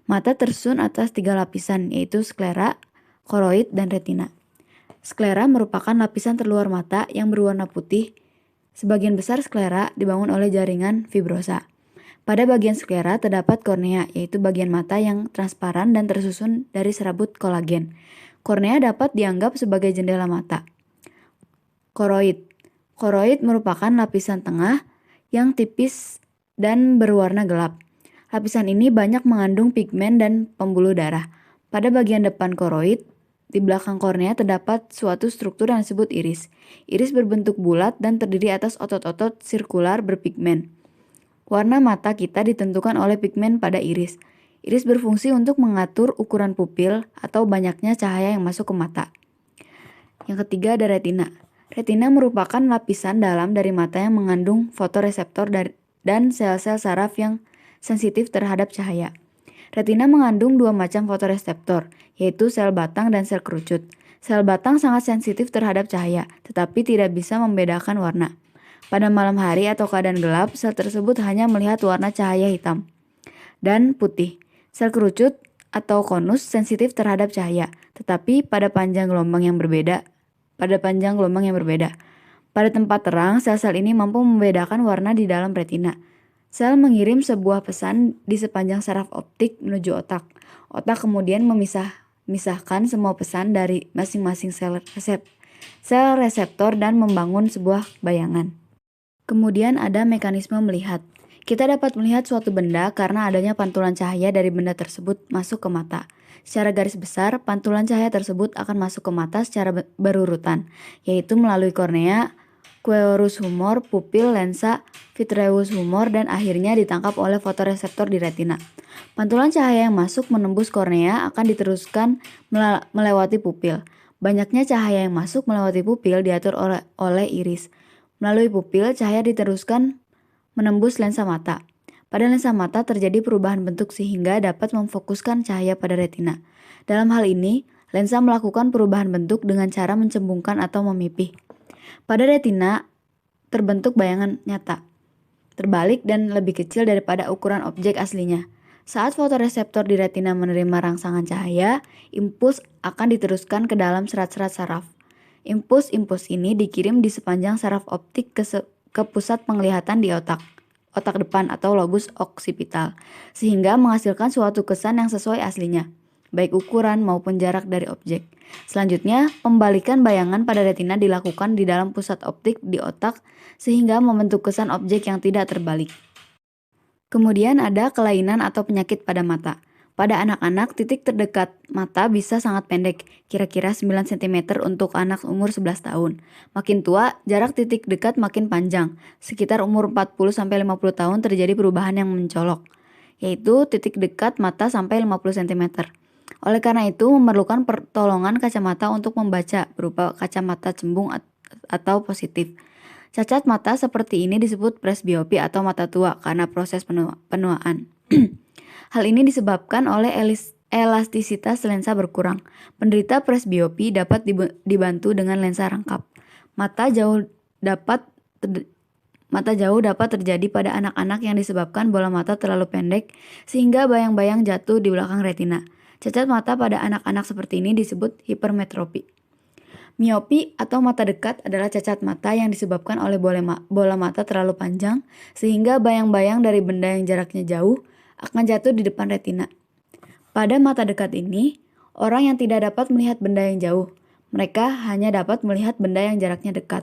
Mata tersusun atas 3 lapisan, yaitu sklera, koroid, dan retina. Sklera merupakan lapisan terluar mata yang berwarna putih. Sebagian besar sklera dibangun oleh jaringan fibrosa. Pada bagian sklera terdapat kornea, yaitu bagian mata yang transparan dan tersusun dari serabut kolagen. Kornea dapat dianggap sebagai jendela mata. Koroid. Koroid merupakan lapisan tengah yang tipis dan berwarna gelap. Lapisan ini banyak mengandung pigmen dan pembuluh darah. Pada bagian depan koroid, di belakang kornea terdapat suatu struktur yang disebut iris. Iris berbentuk bulat dan terdiri atas otot-otot sirkular berpigmen. Warna mata kita ditentukan oleh pigmen pada iris. Iris berfungsi untuk mengatur ukuran pupil atau banyaknya cahaya yang masuk ke mata. Yang ketiga ada retina. Retina merupakan lapisan dalam dari mata yang mengandung fotoreseptor dan sel-sel saraf yang sensitif terhadap cahaya. Retina mengandung 2 macam fotoreseptor, yaitu sel batang dan sel kerucut. Sel batang sangat sensitif terhadap cahaya, tetapi tidak bisa membedakan warna. Pada malam hari atau keadaan gelap, sel tersebut hanya melihat warna cahaya hitam dan putih. Sel kerucut atau konus sensitif terhadap cahaya, tetapi pada panjang gelombang yang berbeda. Pada tempat terang, sel-sel ini mampu membedakan warna di dalam retina. Sel mengirim sebuah pesan di sepanjang saraf optik menuju otak. Otak kemudian memisahkan semua pesan dari masing-masing sel reseptor dan membangun sebuah bayangan. Kemudian ada mekanisme melihat. Kita dapat melihat suatu benda karena adanya pantulan cahaya dari benda tersebut masuk ke mata. Secara garis besar, pantulan cahaya tersebut akan masuk ke mata secara berurutan, yaitu melalui kornea, querus humor, pupil, lensa, vitreous humor, dan akhirnya ditangkap oleh fotoreseptor di retina. Pantulan cahaya yang masuk menembus kornea akan diteruskan melewati pupil. Banyaknya cahaya yang masuk melewati pupil diatur oleh iris. Melalui pupil, cahaya diteruskan menembus lensa mata. Pada lensa mata terjadi perubahan bentuk sehingga dapat memfokuskan cahaya pada retina. Dalam hal ini, lensa melakukan perubahan bentuk dengan cara mencembungkan atau memipih. Pada retina terbentuk bayangan nyata. terbalik dan lebih kecil daripada ukuran objek aslinya. Saat fotoreseptor di retina menerima rangsangan cahaya, impuls akan diteruskan ke dalam serat-serat saraf. Impuls ini dikirim di sepanjang saraf optik ke pusat penglihatan di otak depan atau lobus oksipital, sehingga menghasilkan suatu kesan yang sesuai aslinya, baik ukuran maupun jarak dari objek. Selanjutnya, pembalikan bayangan pada retina dilakukan di dalam pusat optik di otak sehingga membentuk kesan objek yang tidak terbalik. Kemudian ada kelainan atau penyakit pada mata. Pada anak-anak, titik terdekat mata bisa sangat pendek, kira-kira 9 cm untuk anak umur 11 tahun. Makin tua, jarak titik dekat makin panjang. Sekitar umur 40-50 tahun terjadi perubahan yang mencolok, yaitu titik dekat mata sampai 50 cm. Oleh karena itu, memerlukan pertolongan kacamata untuk membaca berupa kacamata cembung atau positif. Cacat mata seperti ini disebut presbiopi atau mata tua karena proses penuaan. Hal ini disebabkan oleh elastisitas lensa berkurang. Penderita presbiopi dapat dibantu dengan lensa rangkap. Mata jauh dapat terjadi pada anak-anak yang disebabkan bola mata terlalu pendek sehingga bayang-bayang jatuh di belakang retina. Cacat mata pada anak-anak seperti ini disebut hipermetropi. Miopi atau mata dekat adalah cacat mata yang disebabkan oleh bola mata terlalu panjang sehingga bayang-bayang dari benda yang jaraknya jauh akan jatuh di depan retina. Pada mata dekat ini, orang yang tidak dapat melihat benda yang jauh. Mereka hanya dapat melihat benda yang jaraknya dekat.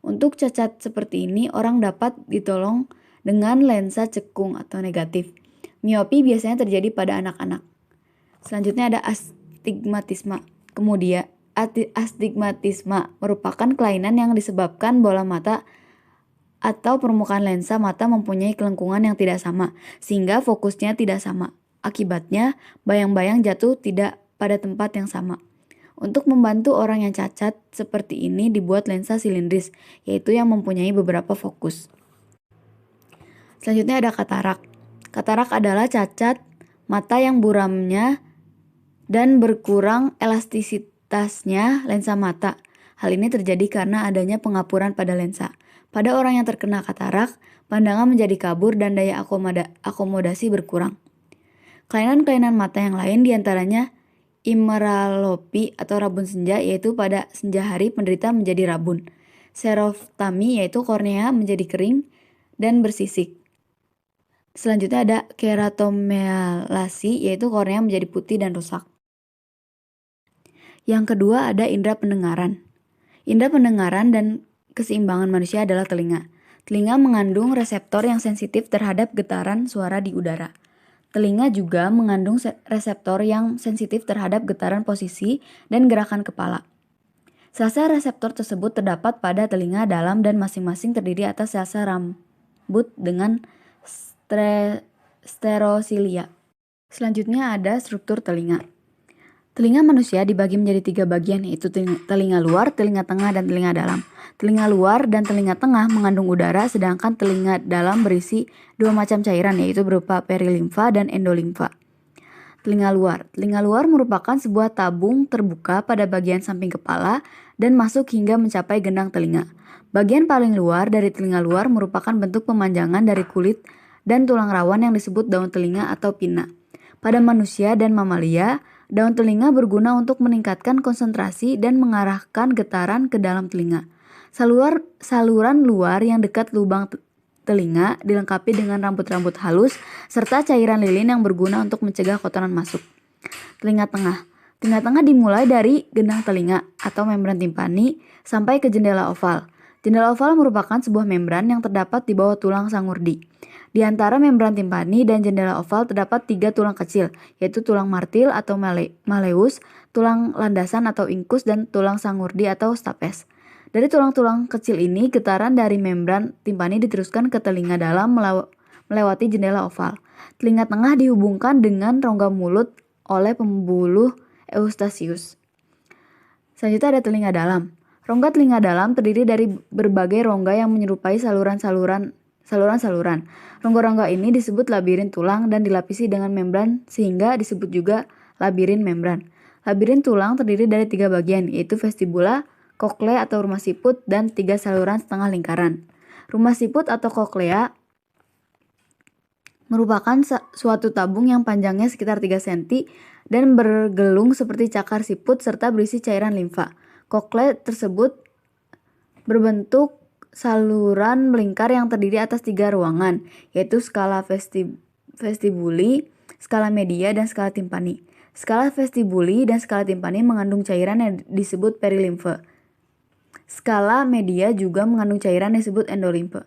Untuk cacat seperti ini, orang dapat ditolong dengan lensa cekung atau negatif. Miopi biasanya terjadi pada anak-anak. Selanjutnya ada astigmatisme. Kemudian astigmatisme merupakan kelainan yang disebabkan bola mata atau permukaan lensa mata mempunyai kelengkungan yang tidak sama, sehingga fokusnya tidak sama. Akibatnya, bayang-bayang jatuh tidak pada tempat yang sama. Untuk membantu orang yang cacat seperti ini dibuat lensa silindris, yaitu yang mempunyai beberapa fokus. Selanjutnya ada katarak. Katarak adalah cacat mata yang buramnya dan berkurang elastisitasnya lensa mata. Hal ini terjadi karena adanya pengapuran pada lensa. Pada orang yang terkena katarak, pandangan menjadi kabur dan daya akomodasi berkurang. Kelainan-kelainan mata yang lain diantaranya imeralopi atau rabun senja, yaitu pada senja hari penderita menjadi rabun. Seroftami, yaitu kornea menjadi kering dan bersisik. Selanjutnya ada keratomealasi, yaitu kornea menjadi putih dan rusak. Yang kedua ada indera pendengaran. Indera pendengaran dan keseimbangan manusia adalah telinga. Telinga mengandung reseptor yang sensitif terhadap getaran suara di udara. Telinga juga mengandung reseptor yang sensitif terhadap getaran posisi dan gerakan kepala. Sel-sel reseptor tersebut terdapat pada telinga dalam dan masing-masing terdiri atas sel-sel rambut dengan sterosilia. Selanjutnya ada struktur telinga. Telinga manusia dibagi menjadi 3 bagian, yaitu telinga luar, telinga tengah, dan telinga dalam. Telinga luar dan telinga tengah mengandung udara, sedangkan telinga dalam berisi 2 macam cairan, yaitu berupa perilimfa dan endolimfa. Telinga luar merupakan sebuah tabung terbuka pada bagian samping kepala dan masuk hingga mencapai gendang telinga. Bagian paling luar dari telinga luar merupakan bentuk pemanjangan dari kulit dan tulang rawan yang disebut daun telinga atau pinna. Pada manusia dan mamalia, daun telinga berguna untuk meningkatkan konsentrasi dan mengarahkan getaran ke dalam telinga. Saluran luar yang dekat lubang telinga dilengkapi dengan rambut-rambut halus serta cairan lilin yang berguna untuk mencegah kotoran masuk. Telinga tengah. Telinga tengah dimulai dari gendang telinga atau membran timpani sampai ke jendela oval. Jendela oval merupakan sebuah membran yang terdapat di bawah tulang sangurdi. Di antara membran timpani dan jendela oval terdapat 3 tulang kecil, yaitu tulang martil atau malleus, tulang landasan atau incus, dan tulang sangurdi atau stapes. Dari tulang-tulang kecil ini, getaran dari membran timpani diteruskan ke telinga dalam melewati jendela oval. Telinga tengah dihubungkan dengan rongga mulut oleh pembuluh eustachius. Selanjutnya ada telinga dalam. Rongga telinga dalam terdiri dari berbagai rongga yang menyerupai saluran-saluran. Rongga-rongga ini disebut labirin tulang dan dilapisi dengan membran sehingga disebut juga labirin membran. Labirin tulang terdiri dari 3 bagian, yaitu vestibula, koklea atau rumah siput, dan 3 saluran setengah lingkaran. Rumah siput atau koklea merupakan suatu tabung yang panjangnya sekitar 3 cm dan bergelung seperti cakar siput serta berisi cairan limfa. Kokle tersebut berbentuk saluran melingkar yang terdiri atas 3 ruangan, yaitu skala vestibuli, skala media, dan skala timpani. Skala vestibuli dan skala timpani mengandung cairan yang disebut perilimfe. Skala media juga mengandung cairan yang disebut endolimfe.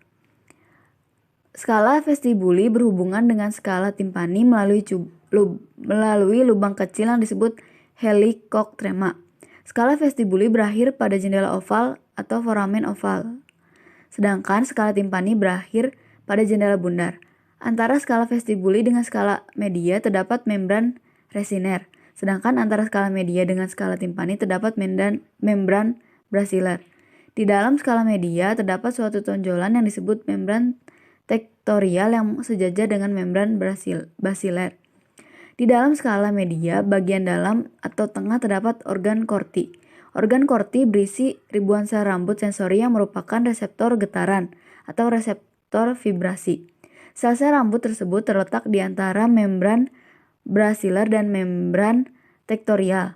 Skala vestibuli berhubungan dengan skala timpani melalui lubang kecil yang disebut helicochrema. Skala vestibuli berakhir pada jendela oval atau foramen oval, sedangkan skala timpani berakhir pada jendela bundar. Antara skala vestibuli dengan skala media terdapat membran resiner, sedangkan antara skala media dengan skala timpani terdapat membran basilar. Di dalam skala media terdapat suatu tonjolan yang disebut membran tektorial yang sejajar dengan membran basilar. Di dalam skala media, bagian dalam atau tengah terdapat organ korti. Organ korti berisi ribuan sel rambut sensori yang merupakan reseptor getaran atau reseptor vibrasi. Sel-sel rambut tersebut terletak di antara membran basilar dan membran tektorial.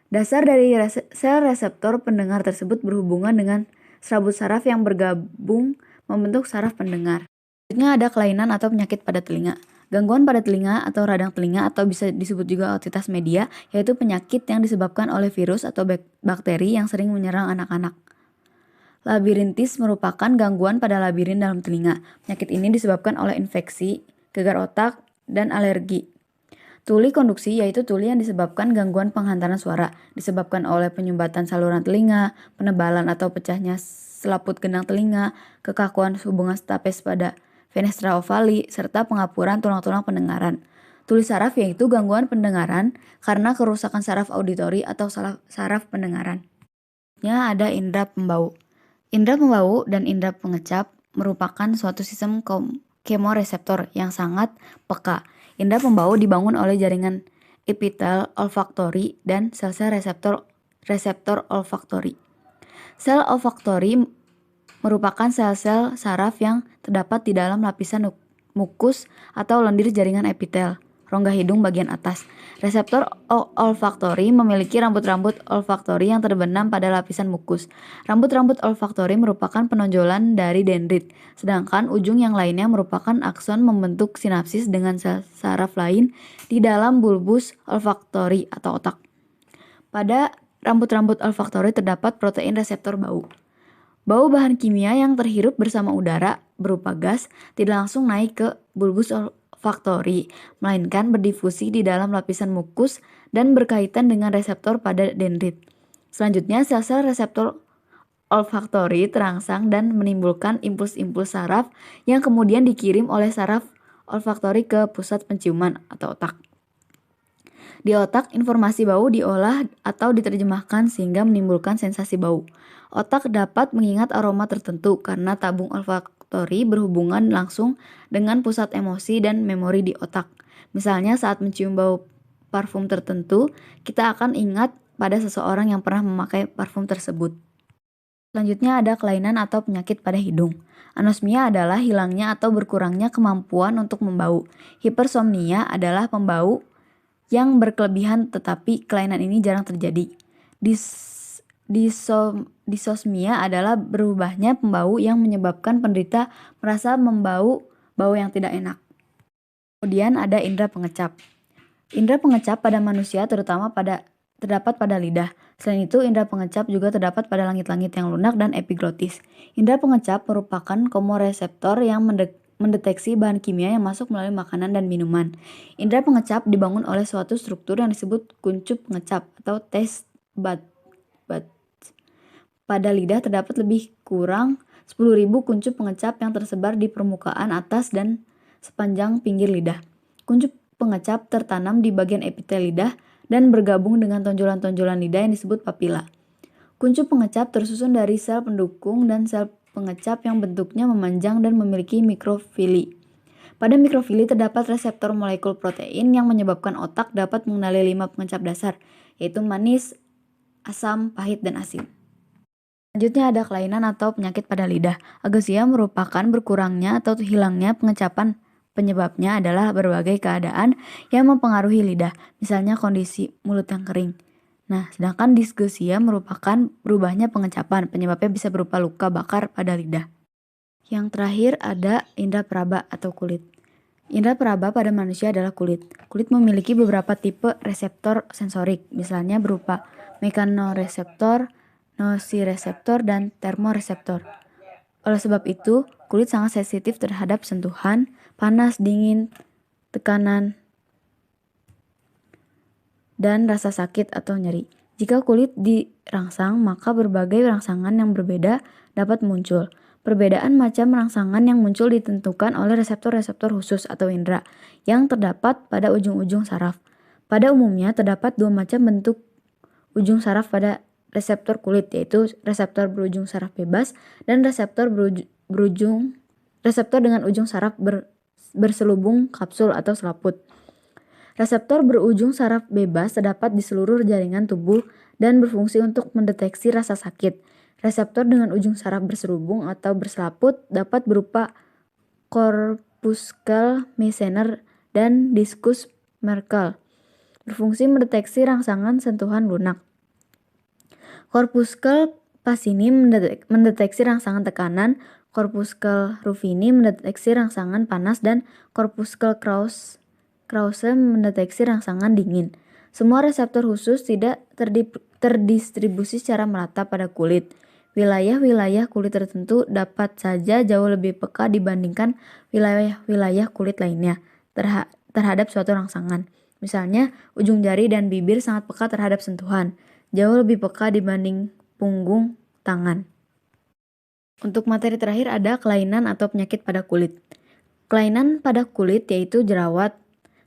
Dasar dari sel reseptor pendengar tersebut berhubungan dengan serabut saraf yang bergabung membentuk saraf pendengar. Selanjutnya ada kelainan atau penyakit pada telinga. Gangguan pada telinga atau radang telinga atau bisa disebut juga otitis media, yaitu penyakit yang disebabkan oleh virus atau bakteri yang sering menyerang anak-anak. Labirintis merupakan gangguan pada labirin dalam telinga. Penyakit ini disebabkan oleh infeksi, gegar otak, dan alergi. Tuli konduksi yaitu tuli yang disebabkan gangguan penghantaran suara, disebabkan oleh penyumbatan saluran telinga, penebalan atau pecahnya selaput gendang telinga, kekakuan hubungan stapes pada fenestra ovali, serta pengapuran tulang-tulang pendengaran. Tuli saraf yaitu gangguan pendengaran karena kerusakan saraf auditori atau saraf pendengaran. Ada indera pembau. Indera pembau dan indera pengecap merupakan suatu sistem kemoreseptor yang sangat peka. Indera pembau dibangun oleh jaringan epitel olfaktori dan sel-sel reseptor olfaktori. Sel olfaktori merupakan sel-sel saraf yang terdapat di dalam lapisan mukus atau lendir jaringan epitel, rongga hidung bagian atas. Reseptor olfaktori memiliki rambut-rambut olfaktori yang terbenam pada lapisan mukus. Rambut-rambut olfaktori merupakan penonjolan dari dendrit, sedangkan ujung yang lainnya merupakan akson membentuk sinapsis dengan sel saraf lain di dalam bulbus olfaktori atau otak. Pada rambut-rambut olfaktori terdapat protein reseptor bau. Bau bahan kimia yang terhirup bersama udara berupa gas tidak langsung naik ke bulbus olfaktori, melainkan berdifusi di dalam lapisan mukus dan berkaitan dengan reseptor pada dendrit. Selanjutnya, sel-sel reseptor olfaktori terangsang dan menimbulkan impuls-impuls saraf yang kemudian dikirim oleh saraf olfaktori ke pusat penciuman atau otak. Di otak, informasi bau diolah atau diterjemahkan sehingga menimbulkan sensasi bau. Otak dapat mengingat aroma tertentu karena tabung olfaktori berhubungan langsung dengan pusat emosi dan memori di otak. Misalnya saat mencium bau parfum tertentu, kita akan ingat pada seseorang yang pernah memakai parfum tersebut. Selanjutnya ada kelainan atau penyakit pada hidung. Anosmia adalah hilangnya atau berkurangnya kemampuan untuk membau. Hipersomnia adalah pembau yang berkelebihan, tetapi kelainan ini jarang terjadi. Disosmia adalah berubahnya pembau yang menyebabkan penderita merasa membau bau yang tidak enak. Kemudian ada indera pengecap. Indera pengecap pada manusia terdapat pada lidah. Selain itu, indera pengecap juga terdapat pada langit-langit yang lunak dan epiglotis. Indera pengecap merupakan komoreseptor yang mendeteksi bahan kimia yang masuk melalui makanan dan minuman. Indera pengecap dibangun oleh suatu struktur yang disebut kuncup pengecap atau taste buds. Pada lidah terdapat lebih kurang 10.000 kuncup pengecap yang tersebar di permukaan atas dan sepanjang pinggir lidah. Kuncup pengecap tertanam di bagian epitel lidah dan bergabung dengan tonjolan-tonjolan lidah yang disebut papila. Kuncup pengecap tersusun dari sel pendukung dan sel pengecap yang bentuknya memanjang dan memiliki mikrofili. Pada mikrofili terdapat reseptor molekul protein yang menyebabkan otak dapat mengenali 5 pengecap dasar, yaitu manis, asam, pahit, dan asin. Selanjutnya ada kelainan atau penyakit pada lidah. Agesia merupakan berkurangnya atau hilangnya pengecapan Penyebabnya adalah berbagai keadaan yang mempengaruhi lidah, misalnya kondisi mulut yang kering. Nah, sedangkan disgeusia merupakan berubahnya pengecapan, penyebabnya bisa berupa luka bakar pada lidah. Yang terakhir ada indera peraba atau kulit. Indera peraba pada manusia adalah kulit. Kulit memiliki beberapa tipe reseptor sensorik, misalnya berupa mekanoreseptor, nosireseptor, dan termoreseptor. Oleh sebab itu, kulit sangat sensitif terhadap sentuhan, panas, dingin, tekanan, dan rasa sakit atau nyeri. Jika kulit dirangsang, maka berbagai rangsangan yang berbeda dapat muncul. Perbedaan macam rangsangan yang muncul ditentukan oleh reseptor-reseptor khusus atau indera yang terdapat pada ujung-ujung saraf. Pada umumnya terdapat dua macam bentuk ujung saraf pada reseptor kulit, yaitu reseptor berujung saraf bebas dan reseptor dengan ujung saraf berselubung kapsul atau selaput. Reseptor berujung saraf bebas terdapat di seluruh jaringan tubuh dan berfungsi untuk mendeteksi rasa sakit. Reseptor dengan ujung saraf berselubung atau berselaput dapat berupa corpuscle Meissner dan discus Merkel. Berfungsi mendeteksi rangsangan sentuhan lunak. Corpuscle Pacini mendeteksi rangsangan tekanan, corpuscle Ruffini mendeteksi rangsangan panas, dan corpuscle Krause mendeteksi rangsangan dingin. Semua reseptor khusus tidak terdistribusi secara merata pada kulit. Wilayah-wilayah kulit tertentu dapat saja jauh lebih peka dibandingkan wilayah-wilayah kulit lainnya terhadap suatu rangsangan. Misalnya, ujung jari dan bibir sangat peka terhadap sentuhan, jauh lebih peka dibanding punggung tangan. Untuk materi terakhir ada kelainan atau penyakit pada kulit. Kelainan pada kulit yaitu jerawat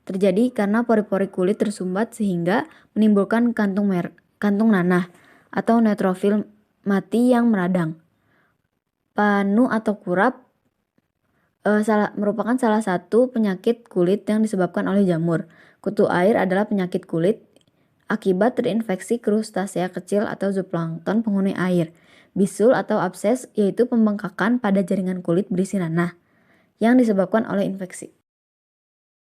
terjadi karena pori-pori kulit tersumbat sehingga menimbulkan kantung nanah atau neutrofil mati yang meradang. Panu atau kurap merupakan salah satu penyakit kulit yang disebabkan oleh jamur. Kutu air adalah penyakit kulit akibat terinfeksi krustasea kecil atau zooplankton penghuni air. Bisul atau abses yaitu pembengkakan pada jaringan kulit berisi nanah yang disebabkan oleh infeksi.